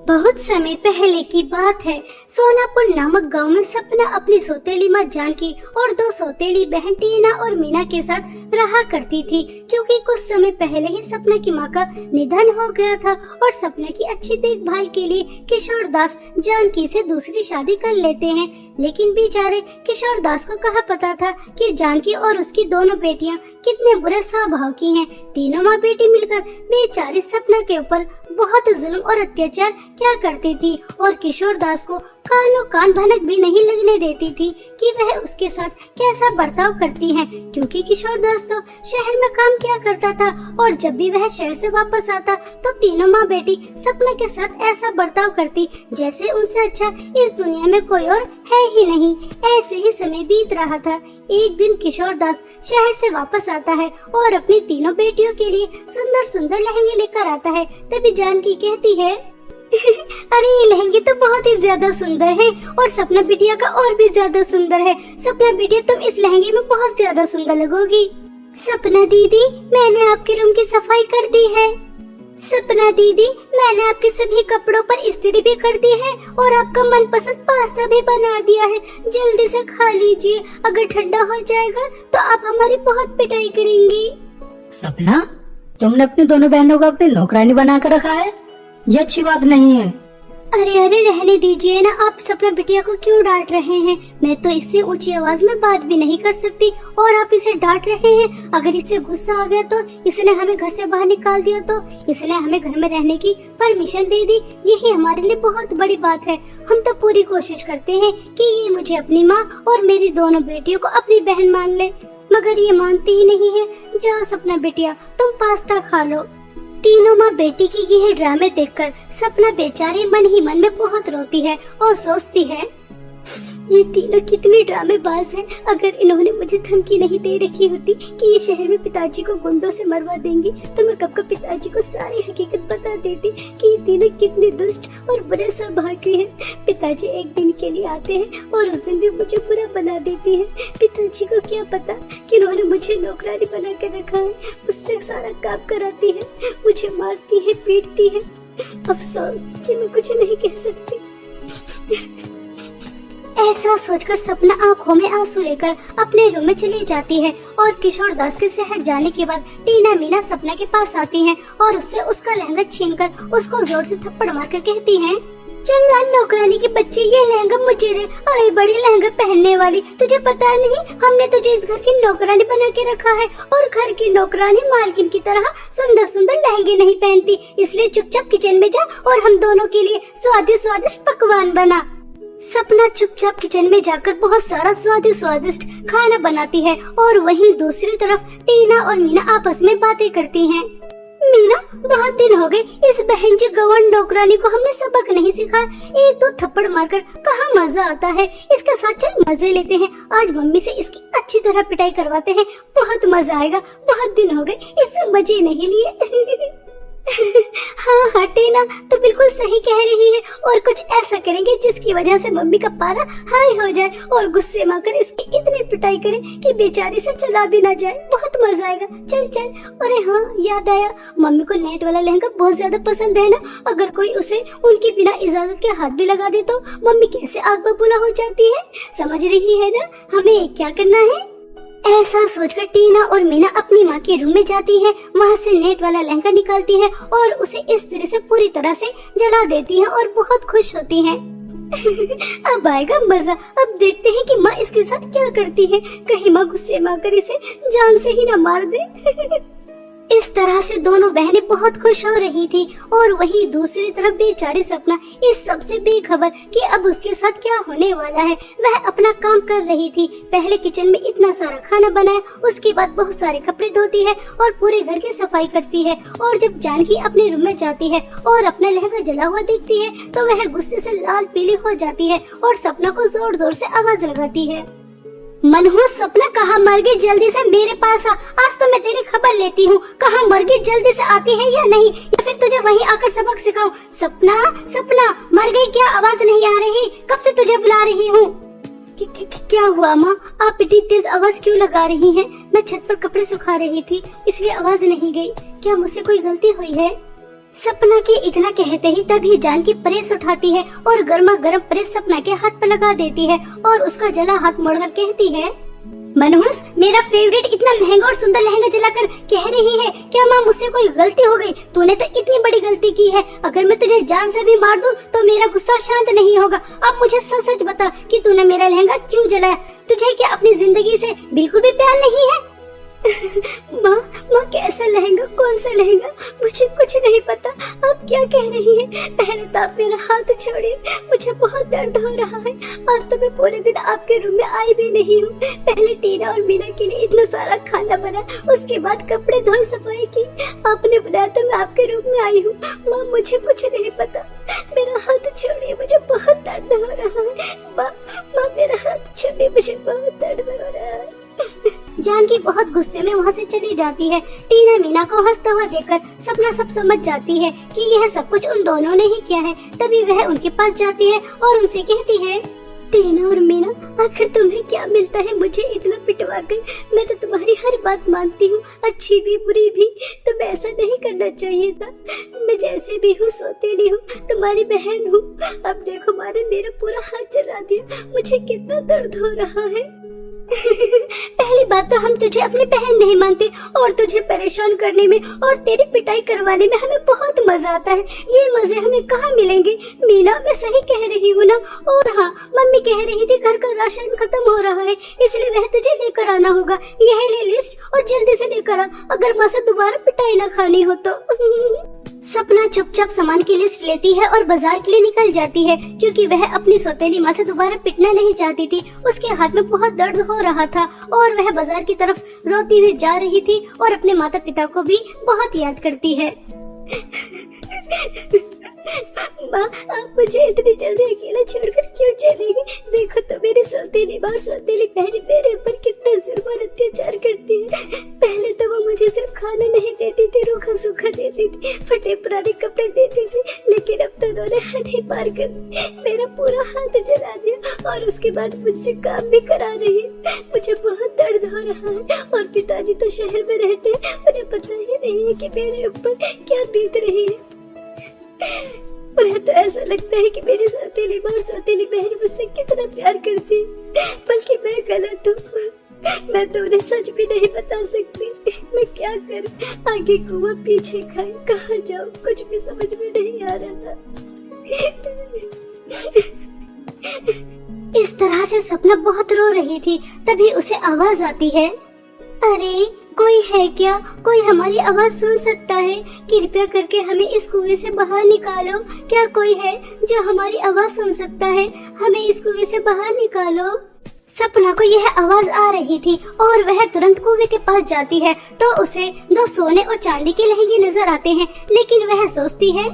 बहुत समय पहले की बात है। सोनापुर नामक गांव में सपना अपनी सौतेली माँ जानकी और दो सौतेली बहन टीना और मीना के साथ रहा करती थी। क्योंकि कुछ समय पहले ही सपना की माँ का निधन हो गया था और सपना की अच्छी देखभाल के लिए किशोर दास जानकी से दूसरी शादी कर लेते हैं। लेकिन बेचारे किशोर दास को कहाँ पता था कि जानकी और उसकी दोनों बेटियां कितने बुरे स्वभाव की हैं। तीनों माँ बेटी मिलकर बेचारी सपना के ऊपर बहुत जुल्म और अत्याचार क्या करती थी और किशोर दास को कानों कान भनक भी नहीं लगने देती थी कि वह उसके साथ कैसा बर्ताव करती है। क्योंकि किशोर दास तो शहर में काम किया करता था और जब भी वह शहर से वापस आता तो तीनों माँ बेटी सपना के साथ ऐसा बर्ताव करती जैसे उनसे अच्छा इस दुनिया में कोई और है ही नहीं। ऐसे ही समय बीत रहा था। एक दिन किशोर दास शहर से वापस आता है और अपनी तीनों बेटियों के लिए सुंदर सुंदर लहंगे लेकर आता है। तभी जानकी कहती है अरे ये लहंगे तो बहुत ही ज्यादा सुंदर है और सपना बिटिया का और भी ज्यादा सुंदर है। सपना बिटिया तुम इस लहंगे में बहुत ज्यादा सुंदर लगोगी। सपना दीदी मैंने आपके रूम की सफाई कर दी है। सपना दीदी मैंने आपके सभी कपड़ों पर इस्त्री भी कर दी है और आपका मनपसंद पास्ता भी बना दिया है। जल्दी से खा लीजिए, अगर ठंडा हो जाएगा तो आप हमारी बहुत पिटाई करेंगी। सपना, तुमने अपनी दोनों बहनों को अपनी नौकरानी बना कर रखा है, ये अच्छी बात नहीं है। अरे अरे रहने दीजिए ना, आप सपना बिटिया को क्यों डांट रहे हैं? मैं तो इससे ऊंची आवाज में बात भी नहीं कर सकती और आप इसे डांट रहे हैं। अगर इससे गुस्सा आ गया तो इसने हमें घर से बाहर निकाल दिया तो इसने हमें घर में रहने की परमिशन दे दी। यही हमारे लिए बहुत बड़ी बात है। हम तो पूरी कोशिश करते हैं कि ये मुझे अपनी माँ और मेरी दोनों बेटियों को अपनी बहन मान ले, मगर ये मानती ही नहीं है। जाओ सपना बिटिया तुम पास्ता खा लो। तीनों माँ बेटी की ये ड्रामे देखकर सपना बेचारी मन ही मन में बहुत रोती है और सोचती है ये तीनों कितने ड्रामेबाज हैं। अगर इन्होंने मुझे धमकी नहीं दे रखी होती कि ये शहर में पिताजी को गुंडों से मरवा देंगी तो मैं कब का पिताजी को सारी हकीकत बता देती कि ये तीनों कितने दुष्ट और बुरे स्वभाव के हैं। पिताजी एक दिन के लिए आते हैं और उस दिन भी मुझे बुरा बना देते हैं। पिताजी को क्या पता कि इन्होंने मुझे नौकरानी बना कर रखा है, मुझसे सारा काम कराती है, मुझे मारती है, पीटती है। अफसोस कि मैं कुछ नहीं कह सकती। ऐसा सोचकर सपना आंखों में आंसू लेकर अपने रूम में चली जाती है और किशोर दास के शहर जाने के बाद टीना मीना सपना के पास आती हैं और उससे उसका लहंगा छीनकर उसको जोर से थप्पड़ मारकर कहती हैं चल नौकरानी की बच्ची, ये लहंगा मुझे दे। आई बड़ी लहंगा पहनने वाली, तुझे पता नहीं हमने तुझे इस घर की नौकरानी बना के रखा है और घर की नौकरानी मालकिन की तरह सुंदर सुंदर लहंगे नहीं पहनती। इसलिए चुपचाप किचन में जा और हम दोनों के लिए स्वादिष्ट स्वादिष्ट पकवान बना। सपना चुपचाप किचन में जाकर बहुत सारा स्वादिष्ट खाना बनाती है और वहीं दूसरी तरफ टीना और मीना आपस में बातें करती हैं। मीना, बहुत दिन हो गए इस बहन जी गवन नौकरानी को हमने सबक नहीं सिखाया। एक दो थप्पड़ मारकर कहाँ मजा आता है, इसके साथ चल मजे लेते हैं। आज मम्मी से इसकी अच्छी तरह पिटाई करवाते हैं, बहुत मजा आएगा। बहुत दिन हो गए इससे मजे नहीं लिए। हाँ टीना तो बिल्कुल सही कह रही है और कुछ ऐसा करेंगे जिसकी वजह से मम्मी का पारा हाई हो जाए और गुस्से में आकर इसकी इतनी पिटाई करें कि बेचारी से चला भी ना जाए। बहुत मजा आएगा, चल चल। अरे हाँ याद आया, मम्मी को नेट वाला लहंगा बहुत ज्यादा पसंद है ना। अगर कोई उसे उनकी बिना इजाजत के हाथ भी लगा दे तो मम्मी कैसे आग बबूला हो जाती है। समझ रही है ना हमें क्या करना है? ऐसा सोचकर टीना और मीना अपनी माँ के रूम में जाती है, वहाँ से नेट वाला लहंगा निकालती है और उसे इस तरह से पूरी तरह से जला देती है और बहुत खुश होती है। अब आएगा मजा। अब देखते हैं कि माँ इसके साथ क्या करती है। कहीं माँ गुस्से में आकर इसे जान से ही न मार दे। इस तरह से दोनों बहनें बहुत खुश हो रही थी और वहीं दूसरी तरफ बेचारी सपना इस सबसे बेखबर कि अब उसके साथ क्या होने वाला है। वह अपना काम कर रही थी। पहले किचन में इतना सारा खाना बनाया, उसके बाद बहुत सारे कपड़े धोती है और पूरे घर की सफाई करती है। और जब जानकी अपने रूम में जाती है और अपना लहंगा जला हुआ देखती है तो वह गुस्से से लाल पीली हो जाती है और सपना को जोर जोर से आवाज लगाती है। मनहूस सपना, कहाँ मर गई? जल्दी से मेरे पास आ, आज तो मैं तेरी खबर लेती हूँ। कहाँ मर गई? जल्दी से आती है या नहीं, या फिर तुझे वहीं आकर सबक सिखाऊं? सपना सपना मर गई क्या? आवाज नहीं आ रही, कब से तुझे बुला रही हूँ। क्या हुआ माँ, आप इतनी तेज आवाज क्यों लगा रही हैं? मैं छत पर कपड़े सुखा रही थी इसलिए आवाज नहीं गई। क्या मुझसे कोई गलती हुई है? सपना के इतना कहते ही तभी जानकी प्रेस उठाती है और गर्मा गर्म प्रेस सपना के हाथ पर लगा देती है और उसका जला हाथ मोड़कर कहती है, मनहूस, मेरा फेवरेट इतना महंगा और सुंदर लहंगा जलाकर कह रही है क्या माँ मुझसे कोई गलती हो गई? तूने तो इतनी बड़ी गलती की है, अगर मैं तुझे जान से भी मार दूं तो मेरा गुस्सा शांत नहीं होगा। अब मुझे सच सच बता कि तूने मेरा लहंगा क्यों जलाया? तुझे क्या अपनी जिंदगी से बिल्कुल भी प्यार नहीं है? माँ कैसा लहंगा, कौन सा लहंगा? मुझे कुछ नहीं पता, आप क्या कह रही हैं? पहले तो आप मेरा हाथ छोड़िए, मुझे बहुत दर्द हो रहा है। आज तो मैं पूरे दिन आपके रूम में आई भी नहीं हूँ। पहले टीना और मीना के लिए इतना सारा खाना बना, उसके बाद कपड़े धोई, सफाई की, आपने बुलाया तो मैं आपके रूम में आई हूँ। माँ मुझे कुछ नहीं पता, मेरा हाथ छोड़िए, मुझे बहुत दर्द हो रहा है। माँ मेरा हाथ छोड़िए, मुझे बहुत दर्द हो रहा है। जानकी बहुत गुस्से में वहाँ से चली जाती है। टीना मीना को हंसता हुआ देखकर सपना सब समझ जाती है कि यह सब कुछ उन दोनों ने ही किया है। तभी वह उनके पास जाती है और उनसे कहती है, टीना और मीना, आखिर तुम्हें क्या मिलता है मुझे इतना पिटवा कर? मैं तो तुम्हारी हर बात मानती हूँ, अच्छी भी बुरी भी। तुम्हें ऐसा नहीं करना चाहिए था। मैं जैसे भी हूँ सौतेली हूँ, तुम्हारी बहन हूँ। अब देखो माँ ने मेरा पूरा हाथ जला दिया, मुझे कितना दर्द हो रहा है। पहली बात तो हम तुझे अपनी बहन नहीं मानते और तुझे परेशान करने में और तेरी पिटाई करवाने में हमें बहुत मजा आता है। ये मजे हमें कहाँ मिलेंगे? मीना, मैं सही कह रही हूँ ना? और हाँ, मम्मी कह रही थी घर का राशन खत्म हो रहा है, इसलिए वह तुझे लेकर आना होगा। यह ले लिस्ट और जल्दी से लेकर आ, अगर माँ से दोबारा पिटाई ना खानी हो तो। सपना चुपचाप सामान की लिस्ट लेती है और बाजार के लिए निकल जाती है, क्योंकि वह अपनी सौतेली माँ से दोबारा पिटना नहीं चाहती थी। उसके हाथ में बहुत दर्द हो रहा था और वह बाजार की तरफ रोती हुई जा रही थी और अपने माता पिता को भी बहुत याद करती है। माँ, आप मुझे इतनी जल्दी अकेला छोड़कर क्यों चली गई? देखो तो मेरी सौतेली माँ, सौतेली बहन मेरे ऊपर कितना जुल्म और अत्याचार करती है। पहले तो वो मुझे सिर्फ खाना नहीं देती थी, रूखा सूखा देती थी, फटे पुराने कपड़े देती थी, लेकिन अब तो उन्होंने हद ही पार कर दी। मेरा पूरा हाथ जला दिया और उसके बाद मुझसे काम भी करा रही है। मुझे बहुत दर्द हो रहा है और पिताजी तो शहर में रहते हैं, उन्हें पता ही नहीं है कि मेरे ऊपर क्या बीत रही है। उन्हें तो ऐसा लगता है कि मेरी सौतेली माँ, सौतेली बहन मुझसे कितना प्यार करती है, बल्कि मैं गलत हूँ। मैं तो उन्हें सच भी नहीं बता सकती। मैं क्या करूँ? आगे कुआं पीछे खाए, कहाँ जाऊँ? कुछ भी समझ में नहीं आ रहा। इस तरह से सपना बहुत रो रही थी। तभी उसे आवाज आती है, अरे कोई है क्या? कोई हमारी आवाज सुन सकता है? कृपया करके हमें इस कुएं से बाहर निकालो। क्या कोई है जो हमारी आवाज सुन सकता है? हमें इस कुएं से बाहर निकालो। सपना को यह आवाज आ रही थी और वह तुरंत कुएं के पास जाती है तो उसे 2 सोने और चांदी के लहंगे नजर आते हैं, लेकिन वह सोचती है,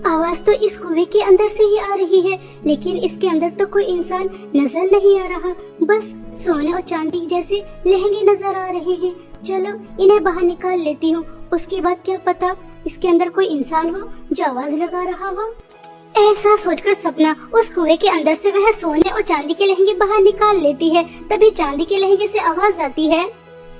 आवाज तो इस कुएं के अंदर से ही आ रही है, लेकिन इसके अंदर तो कोई इंसान नजर नहीं आ रहा, बस सोने और चांदी जैसे लहंगे नजर आ रहे हैं। चलो इन्हें बाहर निकाल लेती हूँ, उसके बाद क्या पता इसके अंदर कोई इंसान हो जो आवाज लगा रहा हो। ऐसा सोचकर सपना उस कुएं के अंदर से वह सोने और चांदी के लहंगे बाहर निकाल लेती है। तभी चांदी के लहंगे से आवाज आती है,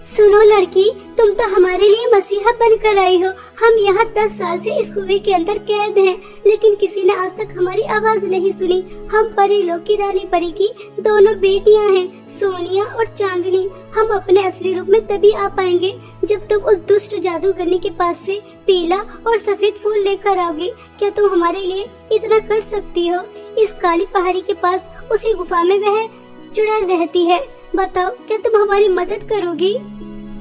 सुनो लड़की, तुम तो हमारे लिए मसीहा बनकर आई हो। हम यहाँ 10 साल से इस कुएं के अंदर कैद हैं, लेकिन किसी ने आज तक हमारी आवाज नहीं सुनी। हम परी लोग की रानी परी की 2 बेटियां हैं, सोनिया और चांदनी। हम अपने असली रूप में तभी आ पाएंगे जब तुम उस दुष्ट जादूगरनी के पास से पीला और सफेद फूल लेकर आओगी। क्या तुम हमारे लिए इतना कर सकती हो? इस काली पहाड़ी के पास उसी गुफा में वह जुड़ा रहती है। बताओ, क्या तुम हमारी मदद करोगी?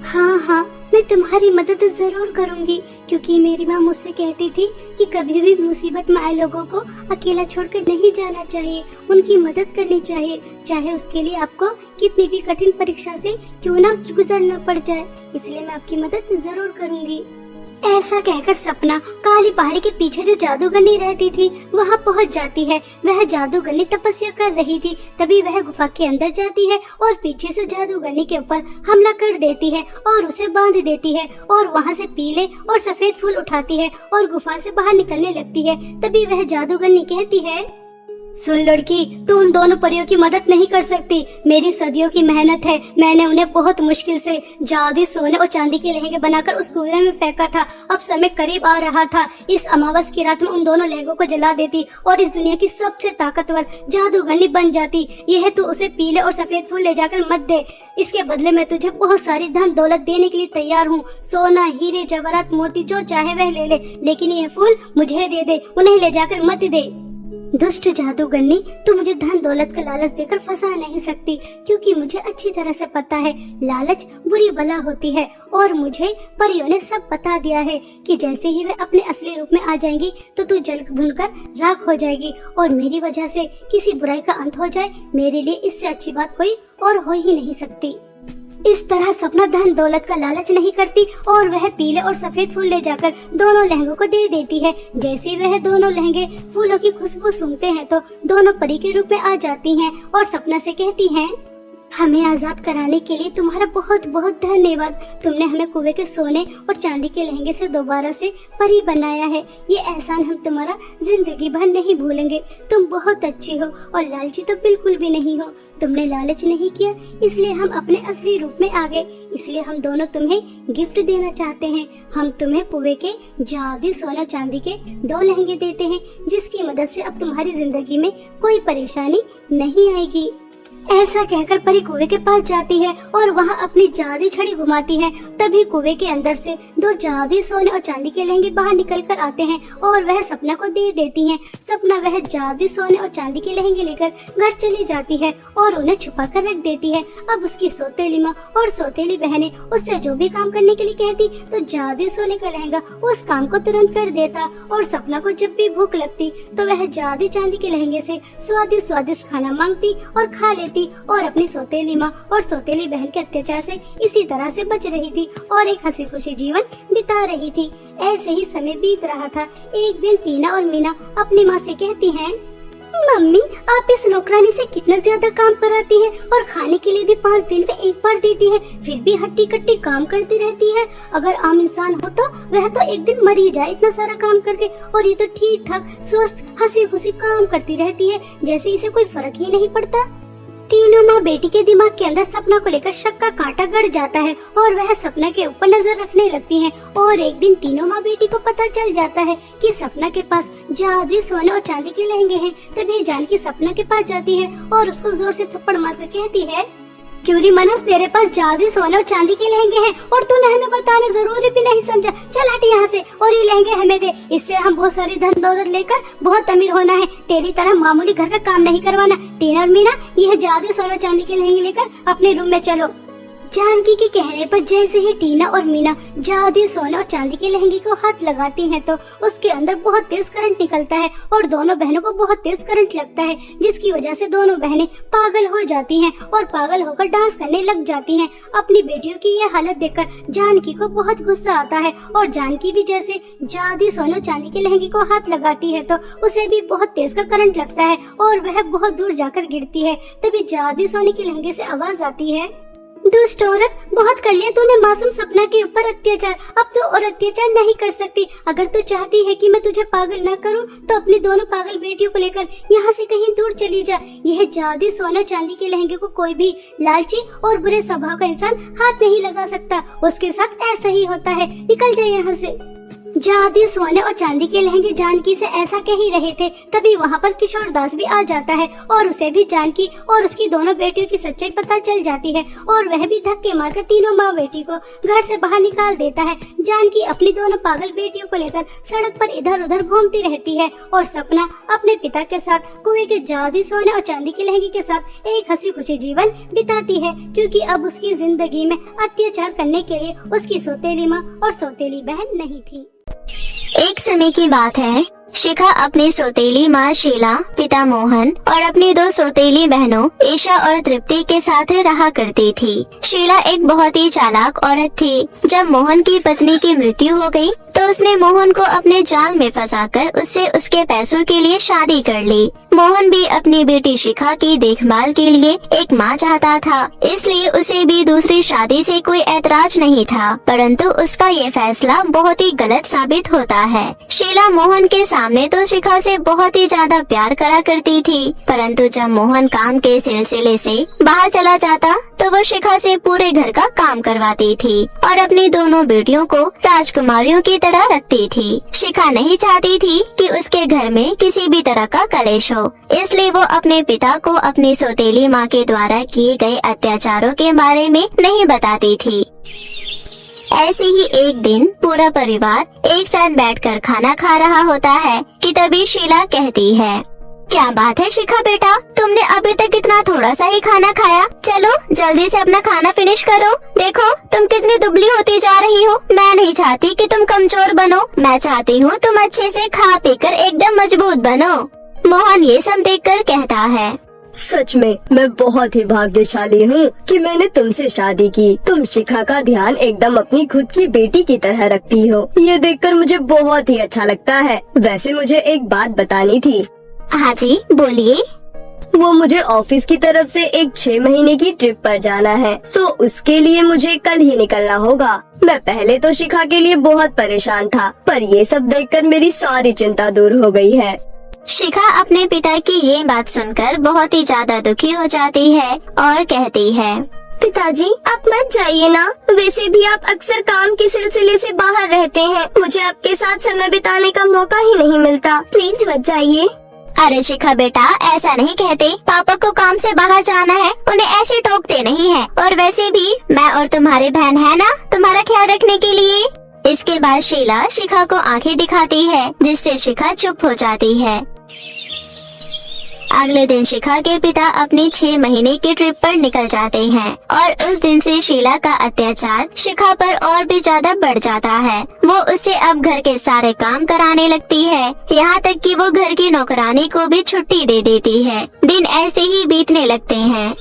हाँ, मैं तुम्हारी मदद जरूर करूंगी, क्योंकि मेरी माँ मुझसे कहती थी कि कभी भी मुसीबत में आए लोगों को अकेला छोड़कर नहीं जाना चाहिए, उनकी मदद करनी चाहिए, चाहे उसके लिए आपको कितनी भी कठिन परीक्षा से क्यों ना गुजरना पड़ जाए। इसलिए मैं आपकी मदद जरूर करूंगी। ऐसा कहकर सपना काली पहाड़ी के पीछे जो जादूगरनी रहती थी वहाँ पहुँच जाती है। वह जादूगरनी तपस्या कर रही थी। तभी वह गुफा के अंदर जाती है और पीछे से जादूगरनी के ऊपर हमला कर देती है और उसे बांध देती है और वहाँ से पीले और सफेद फूल उठाती है और गुफा से बाहर निकलने लगती है। तभी वह जादूगरनी कहती है, सुन लड़की, तू उन दोनों परियों की मदद नहीं कर सकती। मेरी सदियों की मेहनत है। मैंने उन्हें बहुत मुश्किल से जादुई सोने और चांदी के लहंगे बनाकर उस कुएं में फेंका था। अब समय करीब आ रहा था। इस अमावस की रात में उन दोनों लहंगों को जला देती और इस दुनिया की सबसे ताकतवर जादूगरनी बन जाती। यह तू उसे पीले और सफेद फूल ले जाकर मत दे। इसके बदले में तुझे बहुत सारी धन दौलत देने के लिए तैयार हूँ। सोना, हीरे, जवाहरात, मोती जो चाहे वह ले ले, लेकिन ये फूल मुझे दे दे, उन्हें ले जाकर मत दे। दुष्ट जादूगरनी, तू मुझे धन दौलत का लालच देकर फंसा नहीं सकती, क्योंकि मुझे अच्छी तरह से पता है लालच बुरी बला होती है। और मुझे परियों ने सब बता दिया है कि जैसे ही वे अपने असली रूप में आ जाएंगी तो तू जल भुनकर राख हो जाएगी और मेरी वजह से किसी बुराई का अंत हो जाए। मेरे लिए इससे अच्छी बात कोई और हो ही नहीं सकती। इस तरह सपना धन दौलत का लालच नहीं करती और वह पीले और सफेद फूल ले जाकर दोनों लहंगों को दे देती है। जैसे ही वह दोनों लहंगे फूलों की खुशबू सूंघते हैं तो दोनों परी के रूप में आ जाती हैं और सपना से कहती हैं, हमें आजाद कराने के लिए तुम्हारा बहुत बहुत धन्यवाद। तुमने हमें कुएं के सोने और चांदी के लहंगे से दोबारा से परी बनाया है। ये एहसान हम तुम्हारा जिंदगी भर नहीं भूलेंगे। तुम बहुत अच्छी हो और लालची तो बिल्कुल भी नहीं हो। तुमने लालच नहीं किया, इसलिए हम अपने असली रूप में आ गए। इसलिए हम दोनों तुम्हें गिफ्ट देना चाहते हैं। हम तुम्हें कुएं के जादुई सोना चांदी के 2 लहंगे देते हैं, जिसकी मदद से अब तुम्हारी जिंदगी में कोई परेशानी नहीं आएगी। ऐसा कहकर परी कुएं के पास जाती है और वहाँ अपनी जादुई छड़ी घुमाती है। तभी कुएं के अंदर से 2 जादुई सोने और चांदी के लहंगे बाहर निकल कर आते हैं और वह सपना को दे देती हैं। सपना वह जादुई सोने और चांदी के लहंगे लेकर घर चली जाती है और उन्हें छुपा कर रख देती है। अब उसकी सौतेली माँ और सौतेली बहनें उससे जो भी काम करने के लिए कहती तो जादुई सोने का लहंगा उस काम को तुरंत कर देता। और सपना को जब भी भूख लगती तो वह जादुई चांदी के लहंगे से स्वादिष्ट स्वादिष्ट खाना मांगती और खा लेती और अपनी सौतेली माँ और सौतेली बहन के अत्याचार से इसी तरह से बच रही थी और एक हंसी खुशी जीवन बिता रही थी। ऐसे ही समय बीत रहा था। एक दिन टीना और मीना अपनी माँ से कहती हैं, मम्मी, आप इस नौकरानी से कितना ज्यादा काम कराती हैं और खाने के लिए भी 5 दिन में एक बार देती है, फिर भी हट्टी कट्टी काम करती रहती है। अगर आम इंसान हो तो वह तो एक दिन मर ही जाए इतना सारा काम करके, और ये तो ठीक ठाक स्वस्थ हंसी खुशी काम करती रहती है जैसे इसे कोई फर्क ही नहीं पड़ता। तीनों माँ बेटी के दिमाग के अंदर सपना को लेकर शक का कांटा गड़ जाता है और वह सपना के ऊपर नजर रखने लगती हैं। और एक दिन तीनों माँ बेटी को पता चल जाता है कि सपना के पास जादुई सोने और चांदी के लहंगे हैं। तभी जानकी सपना के पास जाती है और उसको जोर से थप्पड़ मारकर कहती है, क्यों रे मनुष्य, तेरे पास जादुई सोने और चांदी के लहंगे हैं और तूने हमें बताना जरूरी भी नहीं समझा। चल हट यहाँ से और ये लहंगे हमें दे। इससे हम बहुत सारी धन दौलत लेकर बहुत अमीर होना है। तेरी तरह मामूली घर का काम नहीं करवाना। टीना और मीना, यह जादुई सोने और चांदी के लहंगे लेकर अपने रूम में चलो। जानकी के कहने पर जैसे ही टीना और मीना जादुई सोने और चांदी के लहंगे को हाथ लगाती हैं तो उसके अंदर बहुत तेज करंट निकलता है और दोनों बहनों को बहुत तेज करंट लगता है, जिसकी वजह से दोनों बहनें पागल हो जाती हैं और पागल होकर डांस करने लग जाती हैं। अपनी बेटियों की यह हालत देखकर जानकी को बहुत गुस्सा आता है और जानकी भी जैसे जादुई सोने और चांदी के लहंगे को हाथ लगाती है तो उसे भी बहुत तेज का करंट लगता है और वह बहुत दूर जाकर गिरती है। तभी जादुई सोने के लहंगे से आवाज आती है, दुष्ट औरत, बहुत कर लिया तूने मासूम सपना के ऊपर अत्याचार। अब तू और अत्याचार नहीं कर सकती। अगर तू चाहती है कि मैं तुझे पागल न करूं तो अपनी दोनों पागल बेटियों को लेकर यहाँ से कहीं दूर चली जा। यह जादुई सोना चांदी के लहंगे को कोई भी लालची और बुरे स्वभाव का इंसान हाथ नहीं लगा सकता। उसके साथ ऐसा ही होता है। निकल जाए यहाँ से। जादुई सोने और चांदी के लहंगे जानकी से ऐसा कह ही रहे थे, तभी वहाँ पर किशोर दास भी आ जाता है और उसे भी जानकी और उसकी दोनों बेटियों की सच्चाई पता चल जाती है और वह भी धक्के मारकर तीनों माँ बेटी को घर से बाहर निकाल देता है। जानकी अपनी दोनों पागल बेटियों को लेकर सड़क पर इधर उधर घूमती रहती है और सपना अपने पिता के साथ कुएं के जादुई सोने और चांदी के लहंगे के साथ एक हंसी खुशी जीवन बिताती है, क्योंकि अब उसकी जिंदगी में अत्याचार करने के लिए उसकी सौतेली माँ और सौतेली बहन नहीं थी। एक समय की बात है, शिखा अपनी सौतेली माँ शीला, पिता मोहन और अपनी 2 सौतेली बहनों ईशा और तृप्ति के साथ रहा करती थी। शीला एक बहुत ही चालाक औरत थी। जब मोहन की पत्नी की मृत्यु हो गई तो उसने मोहन को अपने जाल में फंसाकर उससे उसके पैसों के लिए शादी कर ली। मोहन भी अपनी बेटी शिखा की देखभाल के लिए एक माँ चाहता था, इसलिए उसे भी दूसरी शादी से कोई ऐतराज नहीं था, परंतु उसका ये फैसला बहुत ही गलत साबित होता है। शीला मोहन के सामने तो शिखा से बहुत ही ज्यादा प्यार करा करती थी, परंतु जब मोहन काम के सिलसिले से बाहर चला जाता तो वो शिखा से पूरे घर का काम करवाती थी और अपनी दोनों बेटियों को राजकुमारियों की तरह रखती थी। शिखा नहीं चाहती थी कि उसके घर में किसी भी तरह का कलेश हो, इसलिए वो अपने पिता को अपनी सौतेली माँ के द्वारा किए गए अत्याचारों के बारे में नहीं बताती थी। ऐसे ही एक दिन पूरा परिवार एक साथ बैठकर खाना खा रहा होता है कि तभी शीला कहती है, क्या बात है शिखा बेटा, तुमने अभी तक इतना थोड़ा सा ही खाना खाया। चलो जल्दी से अपना खाना फिनिश करो। देखो तुम कितनी दुबली होती जा रही हो। मैं नहीं चाहती कि तुम कमजोर बनो, मैं चाहती हूँ तुम अच्छे से खा पी कर एकदम मजबूत बनो। मोहन ये सब देखकर कहता है, सच में मैं बहुत ही भाग्यशाली हूँ कि मैंने तुमसे शादी की। तुम शिखा का ध्यान एकदम अपनी खुद की बेटी की तरह रखती हो। ये देखकर मुझे बहुत ही अच्छा लगता है। वैसे मुझे एक बात बतानी थी। हाँ जी बोलिए। वो मुझे ऑफिस की तरफ से एक 6 महीने की ट्रिप पर जाना है, तो उसके लिए मुझे कल ही निकलना होगा। मैं पहले तो शिखा के लिए बहुत परेशान था, पर ये सब देखकर मेरी सारी चिंता दूर हो गई है। शिखा अपने पिता की ये बात सुनकर बहुत ही ज्यादा दुखी हो जाती है और कहती है, पिताजी आप मत जाइए ना, वैसे भी आप अक्सर काम के सिलसिले से बाहर रहते हैं, मुझे आपके साथ समय बिताने का मौका ही नहीं मिलता, प्लीज मत जाइए। अरे शिखा बेटा ऐसा नहीं कहते, पापा को काम से बाहर जाना है, उन्हें ऐसे टोकते नहीं है। और वैसे भी मैं और तुम्हारी बहन है ना तुम्हारा ख्याल रखने के लिए। इसके बाद शीला शिखा को आंखें दिखाती है, जिससे शिखा चुप हो जाती है। अगले दिन शिखा के पिता अपनी 6 महीने की ट्रिप पर निकल जाते हैं और उस दिन से शीला का अत्याचार शिखा पर और भी ज्यादा बढ़ जाता है। वो उससे अब घर के सारे काम कराने लगती है, यहाँ तक कि वो घर की नौकरानी को भी छुट्टी दे देती है। दिन ऐसे ही बीतने लगते हैं।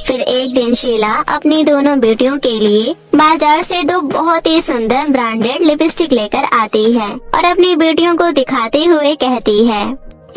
फिर एक दिन शीला अपनी दोनों बेटियों के लिए बाजार से 2 बहुत ही सुंदर ब्रांडेड लिपस्टिक लेकर आती है और अपनी बेटियों को दिखाते हुए कहती है,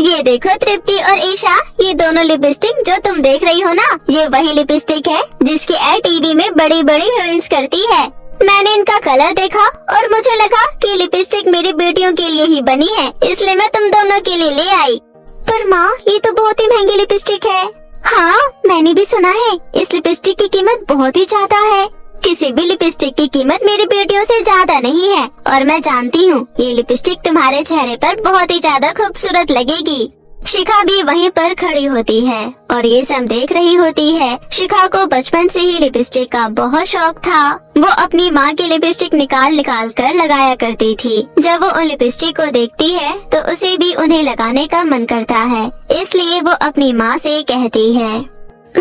ये देखो तृप्ति और ईशा, ये दोनों लिपस्टिक जो तुम देख रही हो ना, ये वही लिपस्टिक है जिसकी ऐड टीवी में बड़ी बड़ी हीरोइंस करती है। मैंने इनका कलर देखा और मुझे लगा कि लिपस्टिक मेरी बेटियों के लिए ही बनी है, इसलिए मैं तुम दोनों के लिए ले आई। पर माँ ये तो बहुत ही महंगी लिपस्टिक है। हाँ मैंने भी सुना है, इस लिपस्टिक की कीमत बहुत ही ज्यादा है। किसी भी लिपस्टिक की कीमत मेरी बेटियों से ज्यादा नहीं है और मैं जानती हूँ ये लिपस्टिक तुम्हारे चेहरे पर बहुत ही ज्यादा खूबसूरत लगेगी। शिखा भी वहीं पर खड़ी होती है और ये सब देख रही होती है। शिखा को बचपन से ही लिपस्टिक का बहुत शौक था। वो अपनी माँ की लिपस्टिक निकाल निकाल कर लगाया करती थी। जब वो उन लिपस्टिक को देखती है तो उसे भी उन्हें लगाने का मन करता है, इसलिए वो अपनी माँ से कहती है,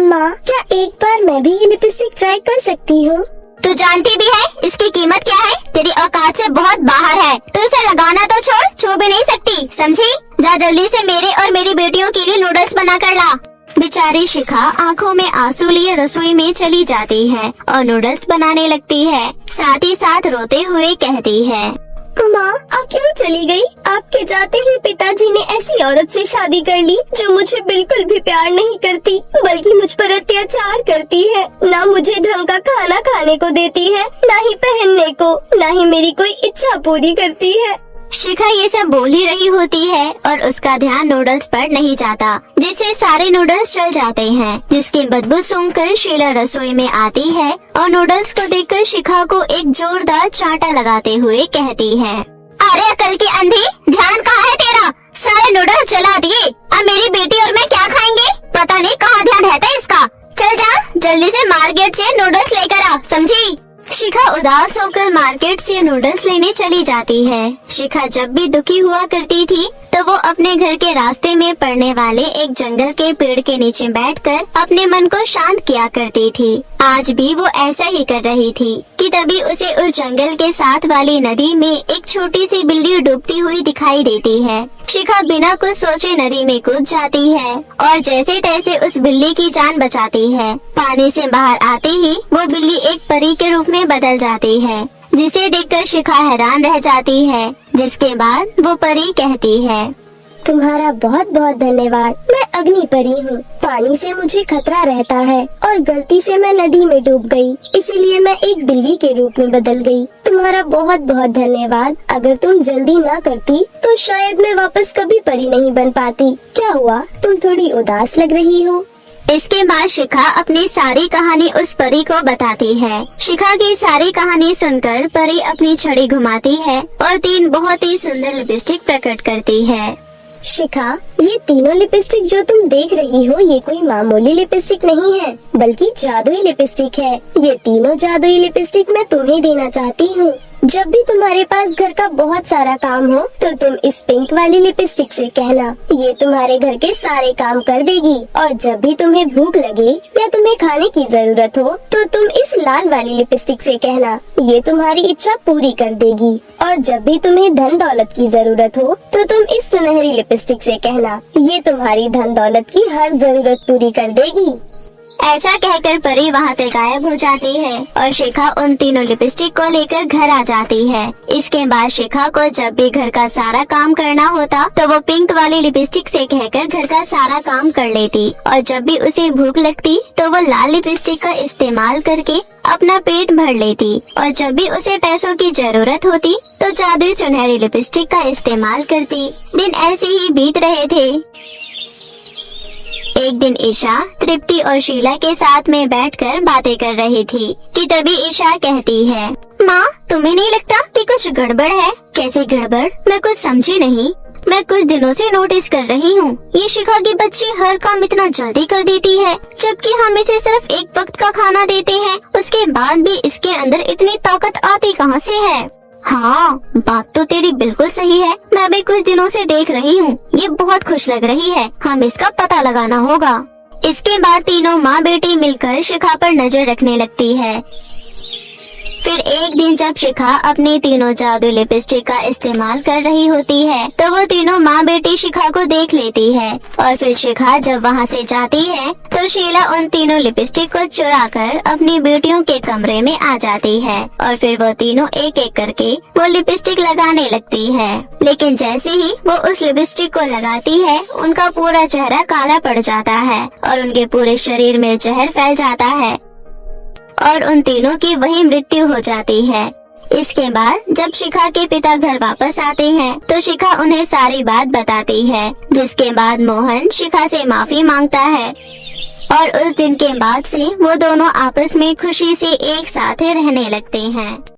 माँ क्या एक बार मैं भी ये लिपस्टिक ट्राई कर सकती हूँ? तू जानती भी है इसकी कीमत क्या है? तेरी औकात से बहुत बाहर है। तू इसे लगाना तो छोड़, छू भी नहीं सकती, समझी? जा जल्दी से मेरे और मेरी बेटियों के लिए नूडल्स बना कर ला। बेचारी शिखा आंखों में आंसू लिए रसोई में चली जाती है और नूडल्स बनाने लगती है, साथ ही साथ रोते हुए कहती है, माँ आप क्यों चली गई? आपके जाते ही पिताजी ने ऐसी औरत से शादी कर ली जो मुझे बिल्कुल भी प्यार नहीं करती, बल्कि मुझ पर अत्याचार करती है। ना मुझे ढंग का खाना खाने को देती है, ना ही पहनने को, ना ही मेरी कोई इच्छा पूरी करती है। शिखा ये सब बोल ही रही होती है और उसका ध्यान नूडल्स पर नहीं जाता, जिससे सारे नूडल्स जल जाते हैं। जिसकी बदबू सूंघकर शीला रसोई में आती है और नूडल्स को देखकर शिखा को एक जोरदार चांटा लगाते हुए कहती है, अरे अकल की अंधी, ध्यान कहाँ है तेरा? सारे नूडल्स जला दिए, अब मेरी बेटी और मैं क्या खाएंगे? पता नहीं कहाँ ध्यान रहता है इसका। चल जा जल्दी से मार्केट से नूडल्स लेकर आ, समझी? शिखा उदास होकर मार्केट से नूडल्स लेने चली जाती है। शिखा जब भी दुखी हुआ करती थी तो वो अपने घर के रास्ते में पड़ने वाले एक जंगल के पेड़ के नीचे बैठकर अपने मन को शांत किया करती थी। आज भी वो ऐसा ही कर रही थी कि तभी उसे उस जंगल के साथ वाली नदी में एक छोटी सी बिल्ली डूबती हुई दिखाई देती है। शिखा बिना कुछ सोचे नदी में कूद जाती है और जैसे तैसे उस बिल्ली की जान बचाती है। पानी से बाहर आते ही वो बिल्ली एक परी के रूप में बदल जाती है, जिसे देखकर शिखा हैरान रह जाती है। जिसके बाद वो परी कहती है, तुम्हारा बहुत बहुत धन्यवाद। मैं अग्नि परी हूँ। पानी से मुझे खतरा रहता है और गलती से मैं नदी में डूब गई, इसीलिए मैं एक बिल्ली के रूप में बदल गई। तुम्हारा बहुत बहुत धन्यवाद। अगर तुम जल्दी ना करती तो शायद मैं वापस कभी परी नहीं बन पाती। क्या हुआ, तुम थोड़ी उदास लग रही हो? इसके बाद शिखा अपनी सारी कहानी उस परी को बताती है। शिखा की सारी कहानी सुनकर परी अपनी छड़ी घुमाती है और 3 बहुत ही सुंदर लिपस्टिक प्रकट करती है। शिखा, ये तीनों लिपस्टिक जो तुम देख रही हो ये कोई मामूली लिपस्टिक नहीं है, बल्कि जादुई लिपस्टिक है। ये तीनों जादुई लिपस्टिक मैं तुम्हें देना चाहती हूँ। जब भी तुम्हारे पास घर का बहुत सारा काम हो तो तुम इस पिंक वाली लिपस्टिक से कहना, ये तुम्हारे घर के सारे काम कर देगी। और जब भी तुम्हें भूख लगे या तुम्हें खाने की जरूरत हो तो तुम इस लाल वाली लिपस्टिक से कहना, ये तुम्हारी इच्छा पूरी कर देगी। और जब भी तुम्हें धन दौलत की जरूरत हो तो तुम इस सुनहरी लिपस्टिक से कहना, ये तुम्हारी धन दौलत की हर जरूरत पूरी कर देगी। ऐसा कहकर परी वहाँ से गायब हो जाती है और शिखा उन तीनों लिपस्टिक को लेकर घर आ जाती है। इसके बाद शिखा को जब भी घर का सारा काम करना होता तो वो पिंक वाली लिपस्टिक से कहकर घर का सारा काम कर लेती, और जब भी उसे भूख लगती तो वो लाल लिपस्टिक का इस्तेमाल करके अपना पेट भर लेती, और जब भी उसे पैसों की जरूरत होती तो जादुई सुनहरी लिपस्टिक का इस्तेमाल करती। दिन ऐसे ही बीत रहे थे। एक दिन ईशा तृप्ति और शीला के साथ में बैठकर बातें कर रही थी कि तभी ईशा कहती है, माँ, तुम्हें नहीं लगता कि कुछ गड़बड़ है? कैसी गड़बड़? मैं कुछ समझी नहीं। मैं कुछ दिनों से नोटिस कर रही हूँ, ये शिखा की बच्ची हर काम इतना जल्दी कर देती है, जबकि हम इसे सिर्फ एक वक्त का खाना देते हैं। उसके बाद भी इसके अंदर इतनी ताकत आती कहाँ से है? हाँ, बात तो तेरी बिल्कुल सही है। मैं भी कुछ दिनों से देख रही हूँ, ये बहुत खुश लग रही है। हम इसका पता लगाना होगा। इसके बाद तीनों माँ बेटी मिलकर शिखा पर नजर रखने लगती है। फिर एक दिन जब शिखा अपनी तीनों जादू लिपस्टिक का इस्तेमाल कर रही होती है तो वो तीनों माँ बेटी शिखा को देख लेती है, और फिर शिखा जब वहाँ से जाती है तो शीला उन तीनों लिपस्टिक को चुराकर अपनी बेटियों के कमरे में आ जाती है, और फिर वो तीनों एक एक करके वो लिपस्टिक लगाने लगती है। लेकिन जैसे ही वो उस लिपस्टिक को लगाती है उनका पूरा चेहरा काला पड़ जाता है और उनके पूरे शरीर में जहर फैल जाता है और उन तीनों की वही मृत्यु हो जाती है। इसके बाद जब शिखा के पिता घर वापस आते हैं तो शिखा उन्हें सारी बात बताती है, जिसके बाद मोहन शिखा से माफी मांगता है और उस दिन के बाद से वो दोनों आपस में खुशी से एक साथ रहने लगते हैं।